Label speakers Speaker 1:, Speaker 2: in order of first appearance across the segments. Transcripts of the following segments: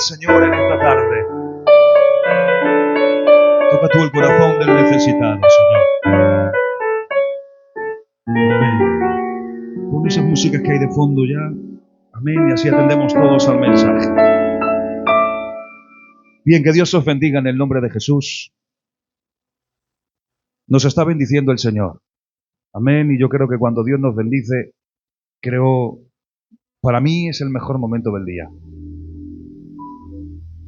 Speaker 1: Señor en esta tarde. Toca tú el corazón del necesitado, Señor. Amén. Pon esas músicas que hay de fondo ya. Amén. Y así atendemos todos al mensaje. Bien, que Dios os bendiga en el nombre de Jesús. Nos está bendiciendo el Señor. Amén. Y yo creo que cuando Dios nos bendice, para mí es el mejor momento del día.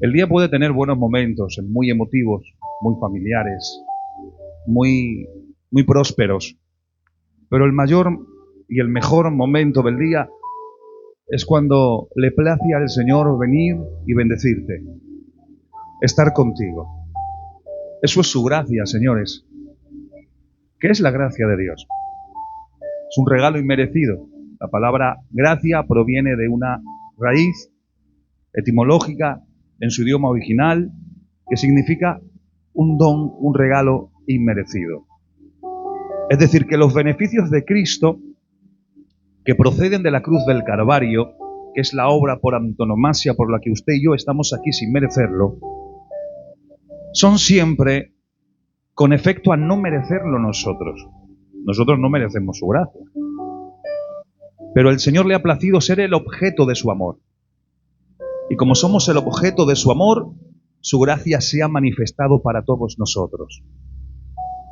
Speaker 1: El día puede tener buenos momentos, muy emotivos, muy familiares, muy prósperos. Pero el mayor y el mejor momento del día es cuando le place al Señor venir y bendecirte, estar contigo. Eso es su gracia, señores. ¿Qué es la gracia de Dios? Es un regalo inmerecido. La palabra gracia proviene de una raíz etimológica en su idioma original que significa un don, un regalo inmerecido. Es decir, que los beneficios de Cristo que proceden de la cruz del Calvario, que es la obra por antonomasia por la que usted y yo estamos aquí sin merecerlo, son siempre con efecto a no merecerlo nosotros. Nosotros no merecemos su gracia. Pero el Señor le ha placido ser el objeto de su amor. Y como somos el objeto de su amor, su gracia se ha manifestado para todos nosotros.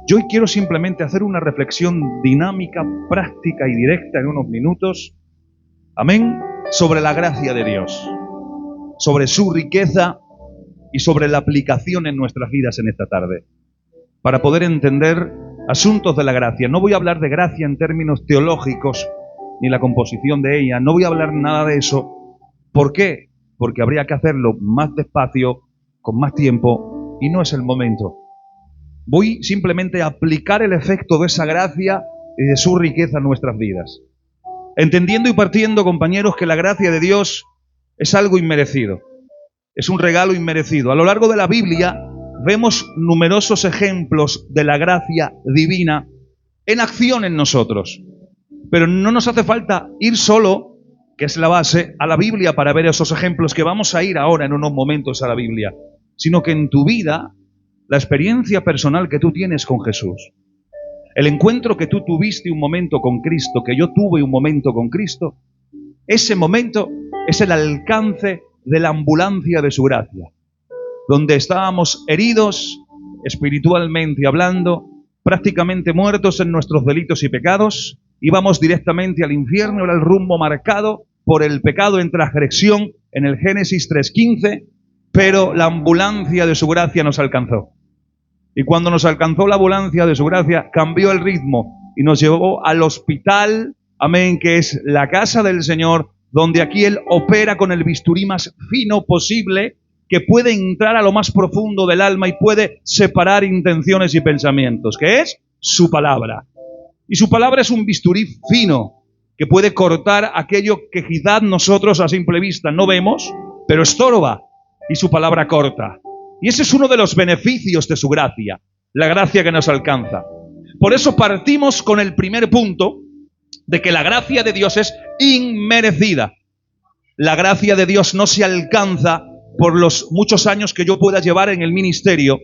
Speaker 1: Yo hoy quiero simplemente hacer una reflexión dinámica, práctica y directa en unos minutos, amén, sobre la gracia de Dios, sobre su riqueza y sobre la aplicación en nuestras vidas en esta tarde, para poder entender asuntos de la gracia. No voy a hablar de gracia en términos teológicos, ni la composición de ella, no voy a hablar nada de eso. ¿Por qué? Porque habría que hacerlo más despacio, con más tiempo, y no es el momento. Voy simplemente a aplicar el efecto de esa gracia y de su riqueza en nuestras vidas. Entendiendo y partiendo, compañeros, que la gracia de Dios es algo inmerecido. Es un regalo inmerecido. A lo largo de la Biblia vemos numerosos ejemplos de la gracia divina en acción en nosotros. Pero no nos hace falta ir solo, que es la base, a la Biblia para ver esos ejemplos, que vamos a ir ahora en unos momentos a la Biblia, sino que en tu vida, la experiencia personal que tú tienes con Jesús, el encuentro que tú tuviste un momento con Cristo, que yo tuve un momento con Cristo, ese momento es el alcance de la ambulancia de su gracia, donde estábamos heridos, espiritualmente hablando, prácticamente muertos en nuestros delitos y pecados, íbamos directamente al infierno, era el rumbo marcado por el pecado en transgresión en el Génesis 3:15, pero la ambulancia de su gracia nos alcanzó. Y cuando nos alcanzó la ambulancia de su gracia, cambió el ritmo y nos llevó al hospital, amén, que es la casa del Señor, donde aquí Él opera con el bisturí más fino posible, que puede entrar a lo más profundo del alma y puede separar intenciones y pensamientos, que es su palabra. Y su palabra es un bisturí fino que puede cortar aquello que quizás nosotros a simple vista no vemos, pero estorba, y su palabra corta. Y ese es uno de los beneficios de su gracia, la gracia que nos alcanza. Por eso partimos con el primer punto de que la gracia de Dios es inmerecida. La gracia de Dios no se alcanza por los muchos años que yo pueda llevar en el ministerio,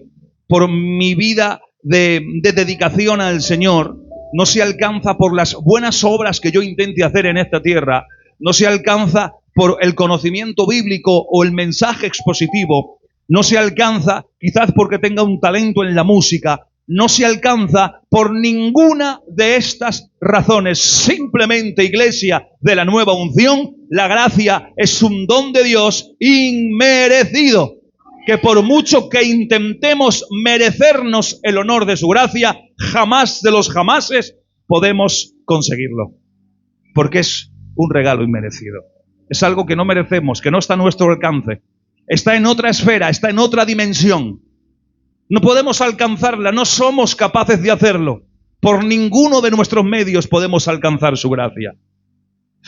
Speaker 1: por mi vida de dedicación al Señor, no se alcanza por las buenas obras que yo intente hacer en esta tierra, no se alcanza por el conocimiento bíblico o el mensaje expositivo, no se alcanza quizás porque tenga un talento en la música, no se alcanza por ninguna de estas razones. Simplemente, iglesia de la nueva unción, la gracia es un don de Dios inmerecido, que por mucho que intentemos merecernos el honor de su gracia, jamás de los jamases podemos conseguirlo, porque es un regalo inmerecido. Es algo que no merecemos, que no está a nuestro alcance. Está en otra esfera, está en otra dimensión. No podemos alcanzarla, no somos capaces de hacerlo. Por ninguno de nuestros medios podemos alcanzar su gracia.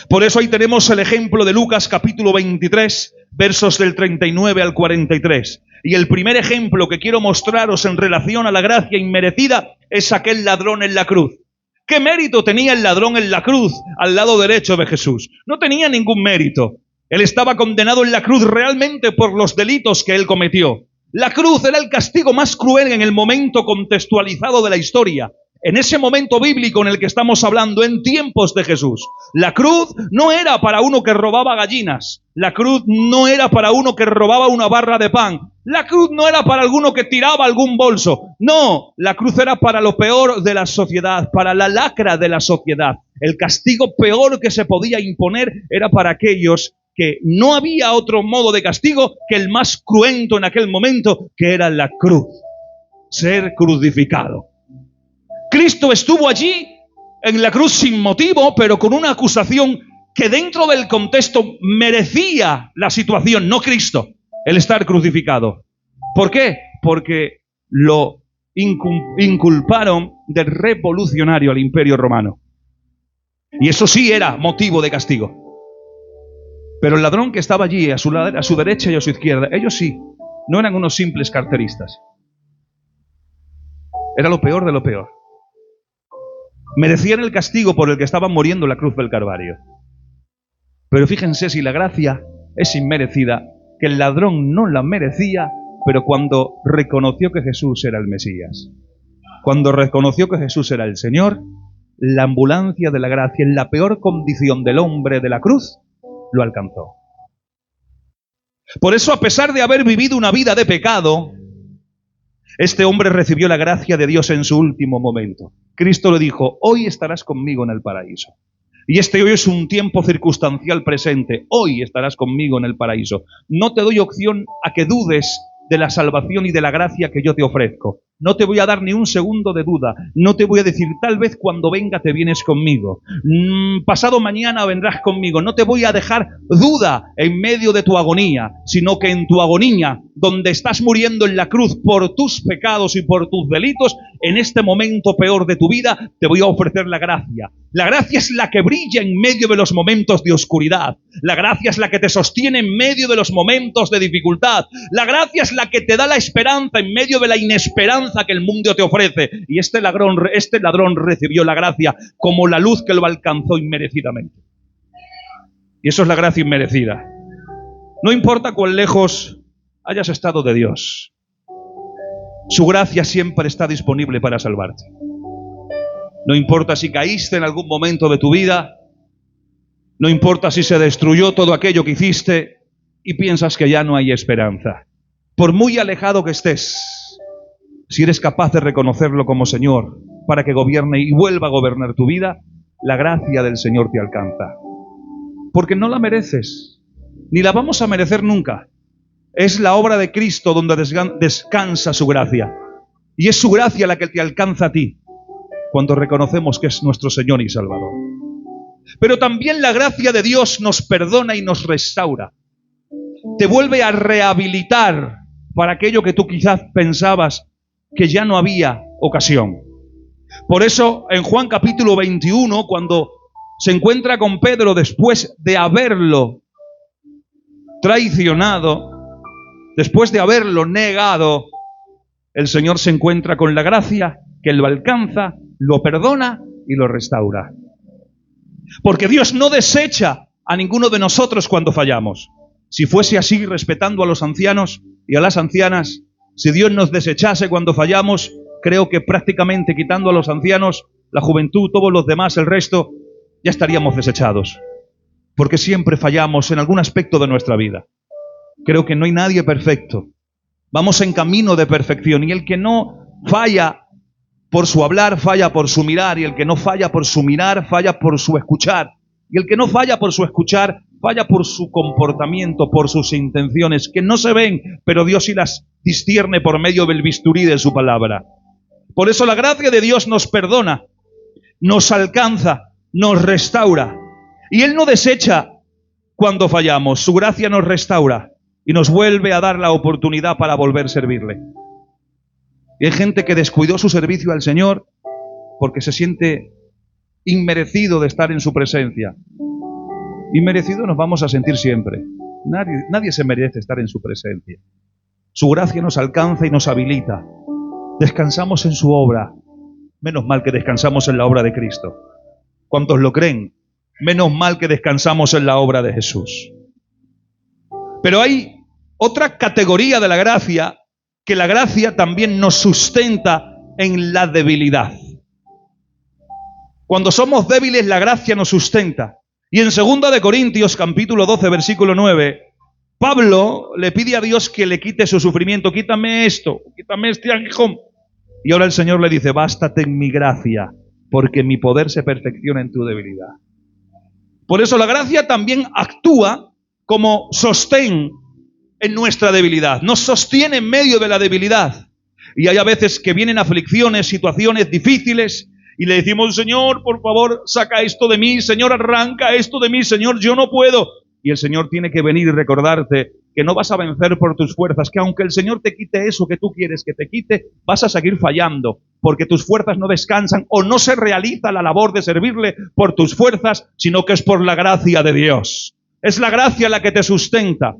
Speaker 1: Por eso ahí tenemos el ejemplo de Lucas capítulo 23, versos del 39 al 43. Y el primer ejemplo que quiero mostraros en relación a la gracia inmerecida es aquel ladrón en la cruz. ¿Qué mérito tenía el ladrón en la cruz al lado derecho de Jesús? No tenía ningún mérito. Él estaba condenado en la cruz realmente por los delitos que él cometió. La cruz era el castigo más cruel en el momento contextualizado de la historia. En ese momento bíblico en el que estamos hablando, en tiempos de Jesús. La cruz no era para uno que robaba gallinas. La cruz no era para uno que robaba una barra de pan. La cruz no era para alguno que tiraba algún bolso. No, la cruz era para lo peor de la sociedad, para la lacra de la sociedad. El castigo peor que se podía imponer era para aquellos que no había otro modo de castigo que el más cruento en aquel momento, que era la cruz. Ser crucificado. Cristo estuvo allí en la cruz sin motivo, pero con una acusación que dentro del contexto merecía la situación, no Cristo, el estar crucificado. ¿Por qué? Porque lo inculparon de revolucionario al Imperio Romano. Y eso sí era motivo de castigo. Pero el ladrón que estaba allí, a su derecha y a su izquierda, ellos sí, no eran unos simples carteristas. Era lo peor de lo peor. Merecían el castigo por el que estaban muriendo en la cruz del Calvario. Pero fíjense si la gracia es inmerecida, que el ladrón no la merecía, pero cuando reconoció que Jesús era el Mesías, cuando reconoció que Jesús era el Señor, la ambulancia de la gracia en la peor condición del hombre de la cruz, lo alcanzó. Por eso, a pesar de haber vivido una vida de pecado, este hombre recibió la gracia de Dios en su último momento. Cristo le dijo, hoy estarás conmigo en el paraíso. Y este hoy es un tiempo circunstancial presente. Hoy estarás conmigo en el paraíso. No te doy opción a que dudes de la salvación y de la gracia que yo te ofrezco. No te voy a dar ni un segundo de duda. No te voy a decir, tal vez cuando venga te vienes conmigo. Pasado mañana vendrás conmigo. No te voy a dejar duda en medio de tu agonía, sino que en tu agonía, donde estás muriendo en la cruz por tus pecados y por tus delitos, en este momento peor de tu vida, te voy a ofrecer la gracia. La gracia es la que brilla en medio de los momentos de oscuridad. La gracia es la que te sostiene en medio de los momentos de dificultad. La gracia es la que te da la esperanza en medio de la inesperanza que el mundo te ofrece. Y este ladrón recibió la gracia como la luz que lo alcanzó inmerecidamente. Y eso es la gracia inmerecida. No importa cuán lejos hayas estado de Dios, su gracia siempre está disponible para salvarte. No importa si caíste en algún momento de tu vida, no importa si se destruyó todo aquello que hiciste y piensas que ya no hay esperanza. Por muy alejado que estés, si eres capaz de reconocerlo como Señor para que gobierne y vuelva a gobernar tu vida, la gracia del Señor te alcanza. Porque no la mereces, ni la vamos a merecer nunca. Es la obra de Cristo donde descansa su gracia. Y es su gracia la que te alcanza a ti cuando reconocemos que es nuestro Señor y Salvador. Pero también la gracia de Dios nos perdona y nos restaura. Te vuelve a rehabilitar para aquello que tú quizás pensabas que ya no había ocasión. Por eso en Juan capítulo 21, cuando se encuentra con Pedro después de haberlo traicionado, después de haberlo negado, el Señor se encuentra con la gracia que lo alcanza, lo perdona y lo restaura. Porque Dios no desecha a ninguno de nosotros cuando fallamos. Si fuese así, respetando a los ancianos y a las ancianas, si Dios nos desechase cuando fallamos, creo que prácticamente quitando a los ancianos, la juventud, todos los demás, el resto, ya estaríamos desechados. Porque siempre fallamos en algún aspecto de nuestra vida. Creo que no hay nadie perfecto. Vamos en camino de perfección. Y el que no falla por su hablar, falla por su mirar. Y el que no falla por su mirar, falla por su escuchar. Y el que no falla por su escuchar, falla por su comportamiento, por sus intenciones, que no se ven, pero Dios sí las discierne por medio del bisturí de su palabra. Por eso la gracia de Dios nos perdona, nos alcanza, nos restaura. Y Él no desecha cuando fallamos. Su gracia nos restaura y nos vuelve a dar la oportunidad para volver a servirle. Y hay gente que descuidó su servicio al Señor porque se siente inmerecido de estar en su presencia. Inmerecido nos vamos a sentir siempre. Nadie se merece estar en su presencia. Su gracia nos alcanza y nos habilita. Descansamos en su obra. Menos mal que descansamos en la obra de Cristo. ¿Cuántos lo creen? Menos mal que descansamos en la obra de Jesús. Pero hay otra categoría de la gracia, que la gracia también nos sustenta en la debilidad. Cuando somos débiles, la gracia nos sustenta. Y en 2 de Corintios, capítulo 12, versículo 9, Pablo le pide a Dios que le quite su sufrimiento. Quítame esto, quítame este aguijón. Y ahora el Señor le dice, bástate en mi gracia, porque mi poder se perfecciona en tu debilidad. Por eso la gracia también actúa como sostén en nuestra debilidad. Nos sostiene en medio de la debilidad. Y hay a veces que vienen aflicciones, situaciones difíciles, y le decimos, Señor, por favor, saca esto de mí. Señor, arranca esto de mí. Señor, yo no puedo. Y el Señor tiene que venir y recordarte que no vas a vencer por tus fuerzas, que aunque el Señor te quite eso que tú quieres que te quite, vas a seguir fallando, porque tus fuerzas no descansan o no se realiza la labor de servirle por tus fuerzas, sino que es por la gracia de Dios. Es la gracia la que te sustenta.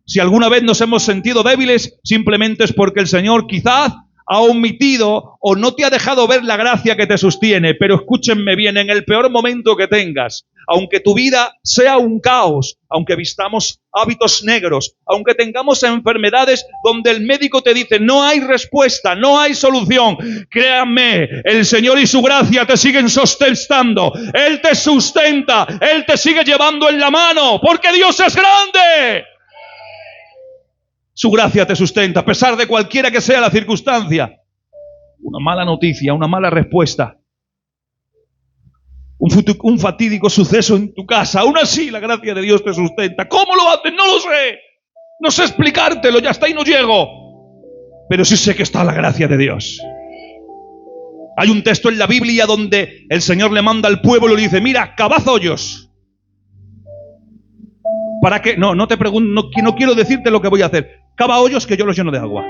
Speaker 1: Si alguna vez nos hemos sentido débiles, simplemente es porque el Señor quizás ha omitido o no te ha dejado ver la gracia que te sostiene. Pero escúchenme bien, en el peor momento que tengas, aunque tu vida sea un caos, aunque vistamos hábitos negros, aunque tengamos enfermedades donde el médico te dice no hay respuesta, no hay solución, créanme, el Señor y su gracia te siguen sustentando. Él te sustenta, Él te sigue llevando en la mano, porque Dios es grande. Su gracia te sustenta, a pesar de cualquiera que sea la circunstancia. Una mala noticia, una mala respuesta, un fatídico suceso en tu casa, aún así la gracia de Dios te sustenta. ¿Cómo lo haces? No lo sé. No sé explicártelo, ya hasta ahí no llego. Pero sí sé que está la gracia de Dios. Hay un texto en la Biblia donde el Señor le manda al pueblo y le dice, mira, cavad hoyos. ¿Para qué? No te pregunto, no quiero decirte lo que voy a hacer. Cava hoyos que yo los lleno de agua.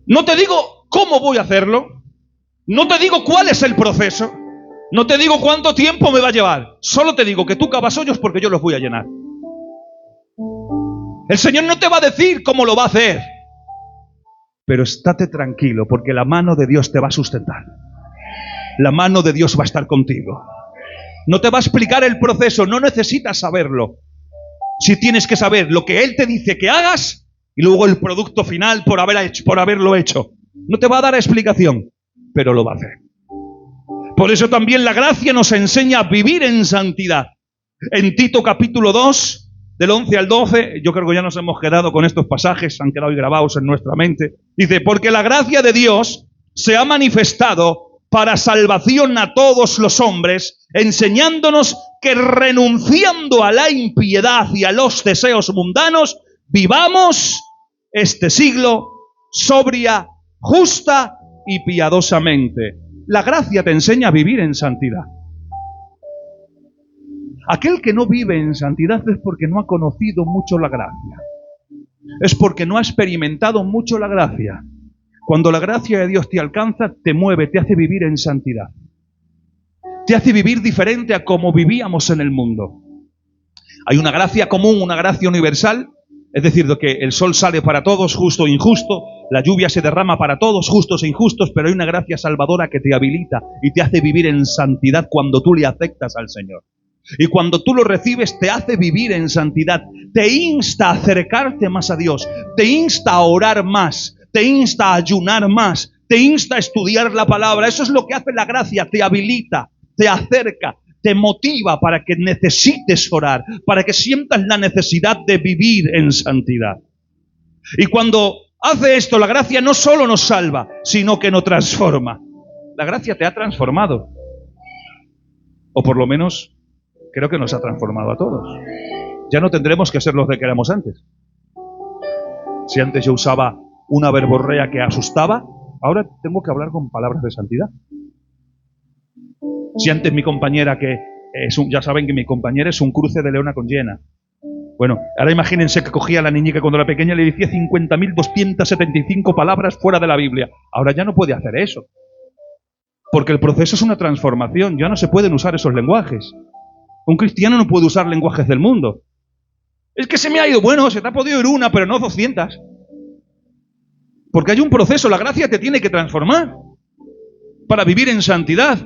Speaker 1: No te digo cómo voy a hacerlo. No te digo cuál es el proceso. No te digo cuánto tiempo me va a llevar. Solo te digo que tú cavas hoyos porque yo los voy a llenar. El Señor no te va a decir cómo lo va a hacer. Pero estate tranquilo porque la mano de Dios te va a sustentar. La mano de Dios va a estar contigo. No te va a explicar el proceso, no necesitas saberlo. Si tienes que saber lo que Él te dice que hagas y luego el producto final por haberlo hecho. No te va a dar explicación, pero lo va a hacer. Por eso también la gracia nos enseña a vivir en santidad. En Tito capítulo 2, del 11 al 12, yo creo que ya nos hemos quedado con estos pasajes, han quedado grabados en nuestra mente. Dice, porque la gracia de Dios se ha manifestado para salvación a todos los hombres, enseñándonos que renunciando a la impiedad y a los deseos mundanos, vivamos este siglo sobria, justa y piadosamente. La gracia te enseña a vivir en santidad. Aquel que no vive en santidad es porque no ha conocido mucho la gracia. Es porque no ha experimentado mucho la gracia. Cuando la gracia de Dios te alcanza, te mueve, te hace vivir en santidad. Te hace vivir diferente a como vivíamos en el mundo. Hay una gracia común, una gracia universal, es decir, de que el sol sale para todos, justo e injusto, la lluvia se derrama para todos, justos e injustos, pero hay una gracia salvadora que te habilita y te hace vivir en santidad cuando tú le aceptas al Señor. Y cuando tú lo recibes, te hace vivir en santidad, te insta a acercarte más a Dios, te insta a orar más, te insta a ayunar más, te insta a estudiar la palabra. Eso es lo que hace la gracia, te habilita, te acerca, te motiva para que necesites orar, para que sientas la necesidad de vivir en santidad. Y cuando hace esto, la gracia no solo nos salva, sino que nos transforma. La gracia te ha transformado. O por lo menos, creo que nos ha transformado a todos. Ya no tendremos que ser los que éramos antes. Si antes yo usaba una verborrea que asustaba, ahora tengo que hablar con palabras de santidad. Si antes mi compañera, ya saben que mi compañera es un cruce de leona con hiena. Bueno, ahora imagínense que cogía a la niñica cuando era pequeña y le decía 50.275 palabras fuera de la Biblia. Ahora ya no puede hacer eso. Porque el proceso es una transformación, ya no se pueden usar esos lenguajes. Un cristiano no puede usar lenguajes del mundo. Es que se me ha ido, bueno, se te ha podido ir una, pero no 200. Porque hay un proceso, la gracia te tiene que transformar para vivir en santidad.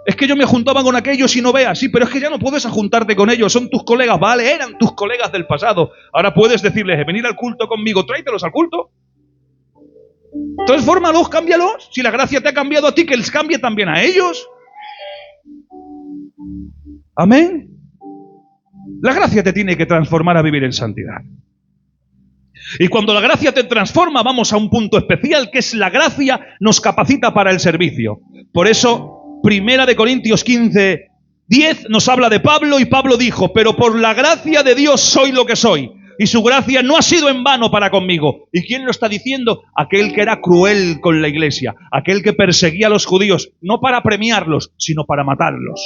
Speaker 1: Es que yo me juntaba con aquellos y no veas, sí, pero es que ya no puedes juntarte con ellos, son tus colegas, vale, eran tus colegas del pasado. Ahora puedes decirles, venir al culto conmigo, tráetelos al culto. Transfórmalos, cámbialos. Si la gracia te ha cambiado a ti, que les cambie también a ellos. Amén. La gracia te tiene que transformar a vivir en santidad. Y cuando la gracia te transforma, vamos a un punto especial, que es la gracia nos capacita para el servicio. Por eso, 1 Corintios 15:10 nos habla de Pablo, y Pablo dijo, pero por la gracia de Dios soy lo que soy, y su gracia no ha sido en vano para conmigo. ¿Y quién lo está diciendo? Aquel que era cruel con la iglesia, aquel que perseguía a los judíos, no para premiarlos, sino para matarlos.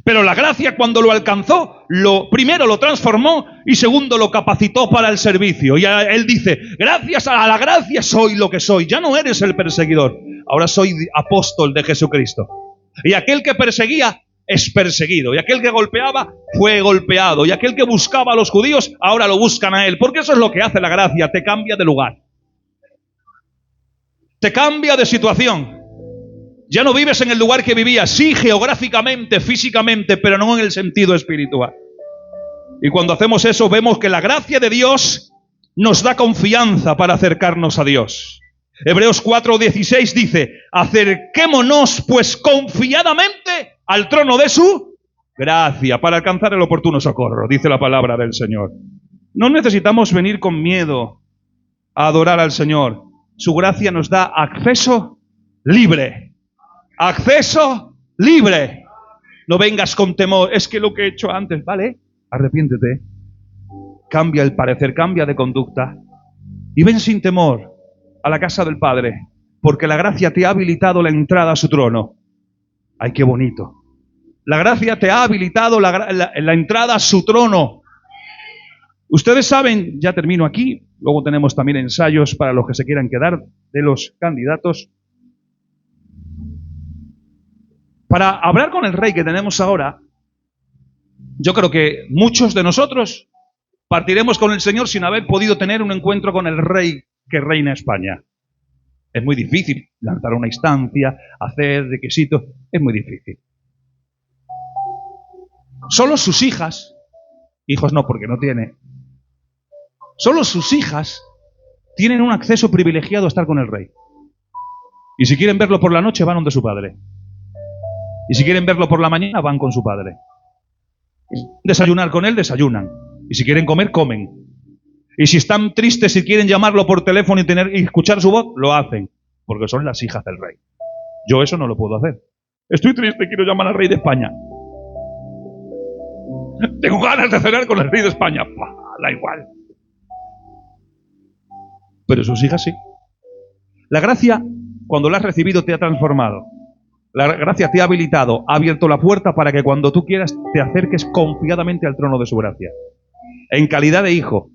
Speaker 1: Pero la gracia, cuando lo alcanzó, primero lo transformó y segundo lo capacitó para el servicio. Y él dice, gracias a la gracia soy lo que soy. Ya no eres el perseguidor, ahora soy apóstol de Jesucristo. Y aquel que perseguía es perseguido, y aquel que golpeaba fue golpeado, y aquel que buscaba a los judíos ahora lo buscan a él, porque eso es lo que hace la gracia, te cambia de lugar, te cambia de situación. Ya no vives en el lugar que vivías, sí, geográficamente, físicamente, pero no en el sentido espiritual. Y cuando hacemos eso, vemos que la gracia de Dios nos da confianza para acercarnos a Dios. Hebreos 4:16 dice, acerquémonos pues confiadamente al trono de su gracia para alcanzar el oportuno socorro, dice la palabra del Señor. No necesitamos venir con miedo a adorar al Señor. Su gracia nos da acceso libre. Acceso libre. No vengas con temor. Es que lo que he hecho antes, ¿vale? Arrepiéntete. Cambia el parecer, cambia de conducta. Y ven sin temor a la casa del Padre, porque la gracia te ha habilitado la entrada a su trono. ¡Ay, qué bonito! La gracia te ha habilitado la entrada a su trono. Ustedes saben, ya termino aquí, luego tenemos también ensayos para los que se quieran quedar de los candidatos. Para hablar con el rey que tenemos ahora, yo creo que muchos de nosotros partiremos con el Señor sin haber podido tener un encuentro con el rey que reina España. Es muy difícil lanzar una instancia, hacer requisitos, es muy difícil. Solo sus hijas, hijos no porque no tiene, solo sus hijas tienen un acceso privilegiado a estar con el rey. Y si quieren verlo por la noche, van donde su padre. Y si quieren verlo por la mañana, van con su padre. Desayunar con él, desayunan. Y si quieren comer, comen. Y si están tristes y quieren llamarlo por teléfono y escuchar su voz, lo hacen. Porque son las hijas del rey. Yo eso no lo puedo hacer. Estoy triste, quiero llamar al rey de España. Tengo ganas de cenar con el rey de España. Da igual. Pero sus hijas sí. La gracia, cuando la has recibido, te ha transformado. La gracia te ha habilitado, ha abierto la puerta para que cuando tú quieras te acerques confiadamente al trono de su gracia. En calidad de hijo,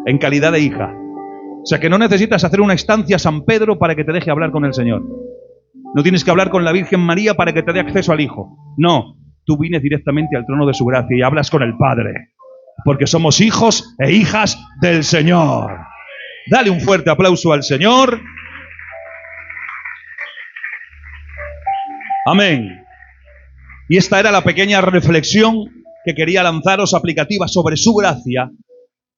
Speaker 1: en calidad de hija. O sea que no necesitas hacer una estancia a San Pedro para que te deje hablar con el Señor. No tienes que hablar con la Virgen María para que te dé acceso al Hijo. No, tú vienes directamente al trono de su gracia y hablas con el Padre. Porque somos hijos e hijas del Señor. Dale un fuerte aplauso al Señor. Amén. Y esta era la pequeña reflexión que quería lanzaros aplicativa sobre su gracia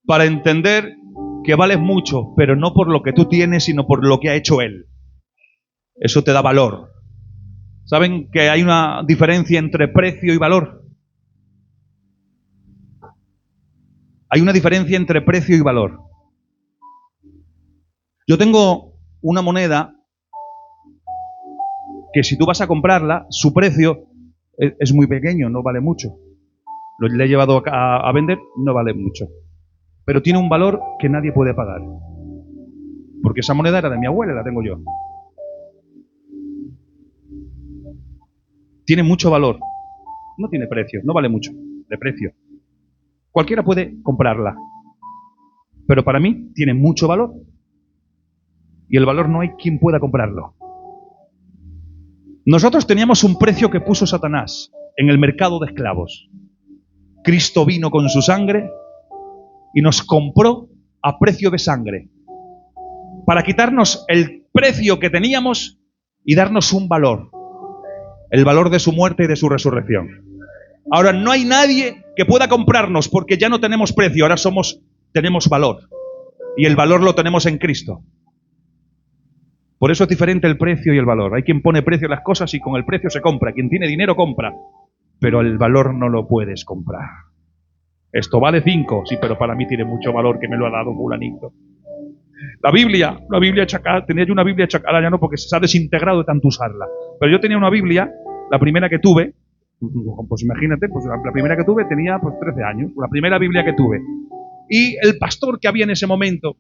Speaker 1: para entender que vales mucho, pero no por lo que tú tienes, sino por lo que ha hecho Él. Eso te da valor. ¿Saben que hay una diferencia entre precio y valor? Hay una diferencia entre precio y valor. Yo tengo una moneda que si tú vas a comprarla, su precio es muy pequeño, no vale mucho. Lo he llevado a vender, no vale mucho. Pero tiene un valor que nadie puede pagar. Porque esa moneda era de mi abuela, la tengo yo. Tiene mucho valor. No tiene precio, no vale mucho de precio. Cualquiera puede comprarla. Pero para mí tiene mucho valor. Y el valor no hay quien pueda comprarlo. Nosotros teníamos un precio que puso Satanás en el mercado de esclavos. Cristo vino con su sangre y nos compró a precio de sangre para quitarnos el precio que teníamos y darnos un valor. el valor de su muerte y de su resurrección. Ahora no hay nadie que pueda comprarnos porque ya no tenemos precio, ahora tenemos valor. Y el valor lo tenemos en Cristo. Por eso es diferente el precio y el valor. Hay quien pone precio a las cosas y con el precio se compra. Quien tiene dinero compra. Pero el valor no lo puedes comprar. Esto vale 5, sí, pero para mí tiene mucho valor que me lo ha dado fulanito. La Biblia chacada, tenía yo una Biblia chacada, ya no, porque se ha desintegrado de tanto usarla. Pero yo tenía una Biblia, la primera que tuve, pues imagínate, pues la primera que tuve tenía pues 13 años, la primera Biblia que tuve. Y el pastor que había en ese momento,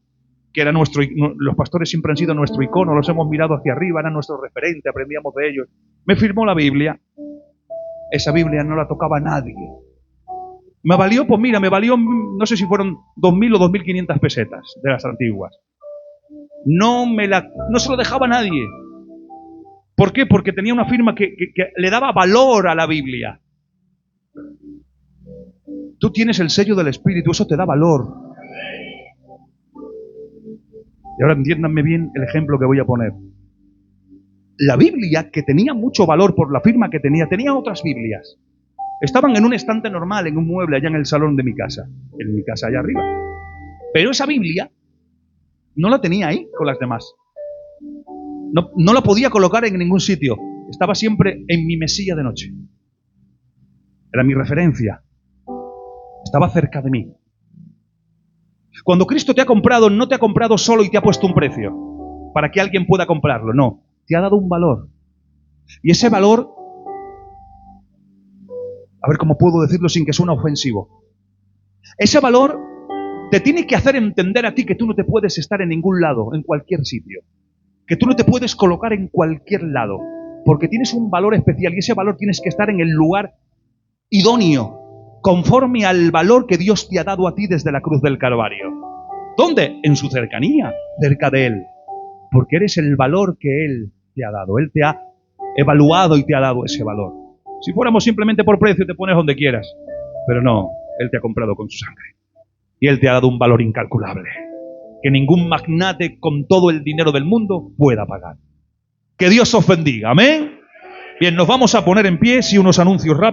Speaker 1: que era los pastores siempre han sido nuestro icono, los hemos mirado hacia arriba, eran nuestro referente, aprendíamos de ellos. Me firmó la Biblia. Esa Biblia no la tocaba nadie. Me valió, no sé si fueron 2.000 o 2.500 pesetas de las antiguas. No se lo dejaba a nadie. ¿Por qué? Porque tenía una firma que le daba valor a la Biblia. Tú tienes el sello del Espíritu, eso te da valor. Y ahora entiéndanme bien el ejemplo que voy a poner. La Biblia, que tenía mucho valor por la firma que tenía otras Biblias. Estaban en un estante normal, en un mueble allá en el salón de mi casa. En mi casa allá arriba. Pero esa Biblia no la tenía ahí con las demás. No la podía colocar en ningún sitio. Estaba siempre en mi mesilla de noche. Era mi referencia. Estaba cerca de mí. Cuando Cristo te ha comprado, no te ha comprado solo y te ha puesto un precio para que alguien pueda comprarlo. No, te ha dado un valor. Y ese valor, a ver cómo puedo decirlo sin que suene ofensivo. Ese valor te tiene que hacer entender a ti que tú no te puedes estar en ningún lado, en cualquier sitio. Que tú no te puedes colocar en cualquier lado. Porque tienes un valor especial y ese valor tienes que estar en el lugar idóneo, conforme al valor que Dios te ha dado a ti desde la cruz del Calvario. ¿Dónde? En su cercanía, cerca de Él. Porque eres el valor que Él te ha dado. Él te ha evaluado y te ha dado ese valor. Si fuéramos simplemente por precio, te pones donde quieras. Pero no, Él te ha comprado con su sangre. Y Él te ha dado un valor incalculable, que ningún magnate con todo el dinero del mundo pueda pagar. Que Dios os bendiga. Amén. Bien, nos vamos a poner en pie, si unos anuncios rápidos.